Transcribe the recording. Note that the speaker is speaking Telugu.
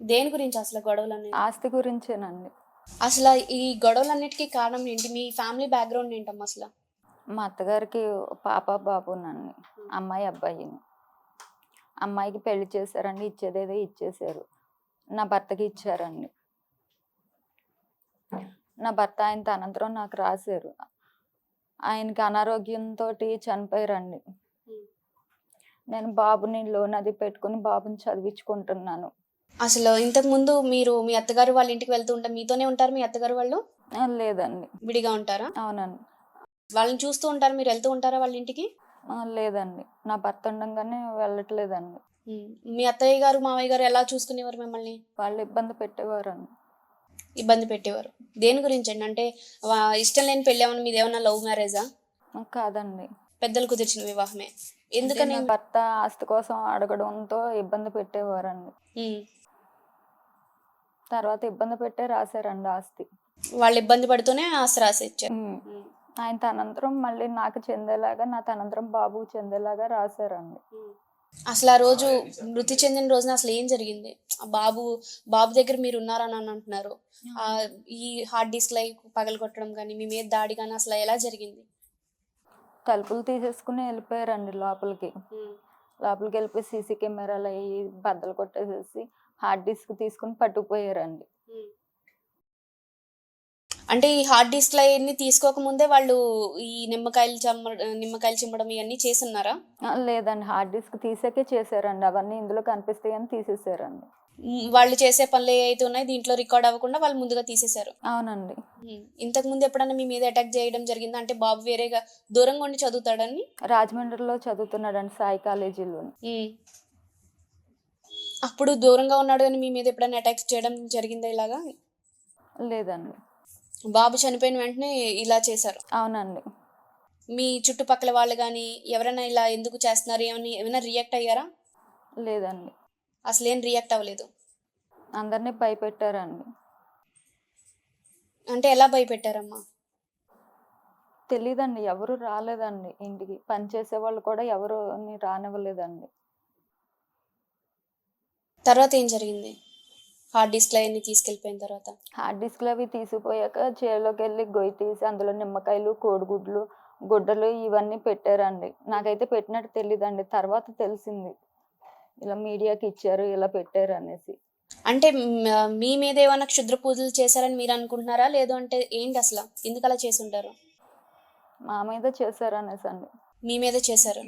దేని గురించి అసలు గొడవలన్నీ? ఆస్తి గురించేనండి. అసల ఈ గొడవలన్నిటికి కారణం ఏంటి? మీ ఫ్యామిలీ బ్యాక్‌గ్రౌండ్ ఏంటమ్మా అసల? మా అత్తగారికి పాప, బాబునండి. అమ్మాయి, అబ్బాయిని. అమ్మాయికి పెళ్లి చేశారండి. ఇచ్చేదేదో ఇచ్చేశారు. నా భర్తకి ఇచ్చారండి. నా భర్త ఆయన తనంతరం నాకు రాశారు. ఆయనకి అనారోగ్యంతోటి చనిపోయారండి. హ్మ్. నేను బాబుని లోన్ అది పెట్టుకొని బాబుని చదివించుకుంటున్నాను. అసలు ఇంతకుముందు మీరు మీ అత్తగారు వాళ్ళ ఇంటికి వెళ్తూ ఉంటే మీతోనే ఉంటారా మీ అత్తగారు వాళ్ళు? లేదండి. విడిగా ఉంటారా? అవునండి. వాళ్ళని చూస్తూ ఉంటారా? మీరు వెళ్తూ ఉంటారా వాళ్ళ ఇంటికి? లేదండి. నా భర్త ఉండంగానే వెళ్ళట్లేదండి. హ్మ్. మీ అత్తయ్య గారు, మావయ్య గారు ఎలా చూసుకునేవారు మిమ్మల్ని? వాళ్ళు ఇబ్బంది పెట్టేవారండి. ఇబ్బంది పెట్టేవారు. దేని గురించండి? అంటే ఇష్టం లేని పెళ్ళేమన్నా మీదేమన్నా లవ్ మ్యారేజా? కాదండి. పెద్దలు కుదిర్చిన వివాహమే. అంటే ఎందుకని? నా భర్త ఆస్తి కోసం అడగడంతో ఇబ్బంది పెట్టేవారండి. హ్మ్. తర్వాత ఇబ్బంది పెట్టే రాశారండి ఆస్తి. వాళ్ళు ఇబ్బంది పడుతూనే ఆస్తి రాసిచ్చారు. హ్మ్. హ్మ్. ఆయన తనంతరం మళ్ళీ నాకు చెందేలాగా, నా తనంతరం బాబుకి చెందేలాగా రాశారండి. అసలు ఆ రోజు మృతి చెందిన రోజున అసలు ఏం జరిగింది? ఆ బాబు దగ్గర మీరున్నారని అంటున్నారు. ఈ హార్డ్ డిస్క్‌లయి పగలగొట్టడం గాని, మీ మీద దాడి గాని అసలు ఎలా జరిగింది? తలుపులు తీసేసుకొని ఎళ్ళిపోయారండి లోపలికి. హ్మ్. లోపలికెళ్ళిపోయి సీసీ కెమెరాలయి బద్దలు కొట్టేసేసి, హార్డ్ డిస్క్ తీసుకొని పట్టుకుపోయారండి. హ్మ్. అంటే ఈ హార్డ్ డిస్క్‌లయన్నీ తీసుకోకముందే వాళ్ళు ఈ నిమ్మకాయలు చిమ్మడం ఇయన్నీ చేసున్నారా? లేదండి. హార్డ్ డిస్క్ తీసాకే చేశారండి. అవన్నీ ఇందులో కనిపిస్తాయని తీసేసారండి. హ్మ్. వాళ్ళు చేసే పనులు ఏయైతే ఉన్నాయో దీంట్లో రికార్డ్ అవ్వకుండా వాళ్ళు ముందుగా తీసేశారు. అవునండి. ఇంతకుముందు ఎప్పుడన్నా మీ మీద అటాక్ జేయడం జరిగిందా? అంటే బాబు వేరేగా దూరంగా ఉండి చదువుతాడని? రాజమండ్రిలో చదువుతున్నాడండి సాయి కాలేజీలోని. హ్మ్. అప్పుడు దూరంగా ఉన్నాడు అని మీ మీద ఎప్పుడైనా అటాక్స్ చేయడం జరిగిందా ఇలాగా? లేదండి. బాబు చనిపోయిన వెంటనే ఇలా చేశారు. అవునండి. మీ చుట్టుపక్కల వాళ్ళు గాని, ఎవరైనా ఇలా ఎందుకు చేస్తున్నారు ఏమైనా రియాక్ట్ అయ్యారా? లేదండి. అసలేం రియాక్ట్ అవ్వలేదు. అందరిని భయపెట్టారండి. అంటే ఎలా భయపెట్టారమ్మా? తెలీదండి. ఎవరు రాలేదండి ఇంటికి. పని చేసేవాళ్ళు కూడా ఎవరుని రానివ్వలేదండి. తర్వాత ఏం జరిగింది? హార్డ్ డిస్క్‌లయన్నీ తీసుకెళ్ళిపోయిన తర్వాత? హార్డ్ డిస్క్‌లవి తీసుకుపోయాక చేలోకెళ్ళి గొయ్యి తీసి అందులో నిమ్మకాయలు, కోడిగుడ్లు, గుడ్డలు ఇవన్నీ పెట్టారండి. నాకైతే పెట్టినట్టు తెలీదండి. తర్వాత తెలిసింది. ఇలా మీడియాకి ఇచ్చారు, ఇలా పెట్టారనేసి. అంటే మీ మీద ఏమన్నా క్షుద్ర పూజలు చేశారని మీరనుకుంటున్నారా? లేదు అంటే ఏంటసల? ఎందుకలా చేసుంటారు? మా మీద చేశారనేసండి. మీ మీదే చేశారు.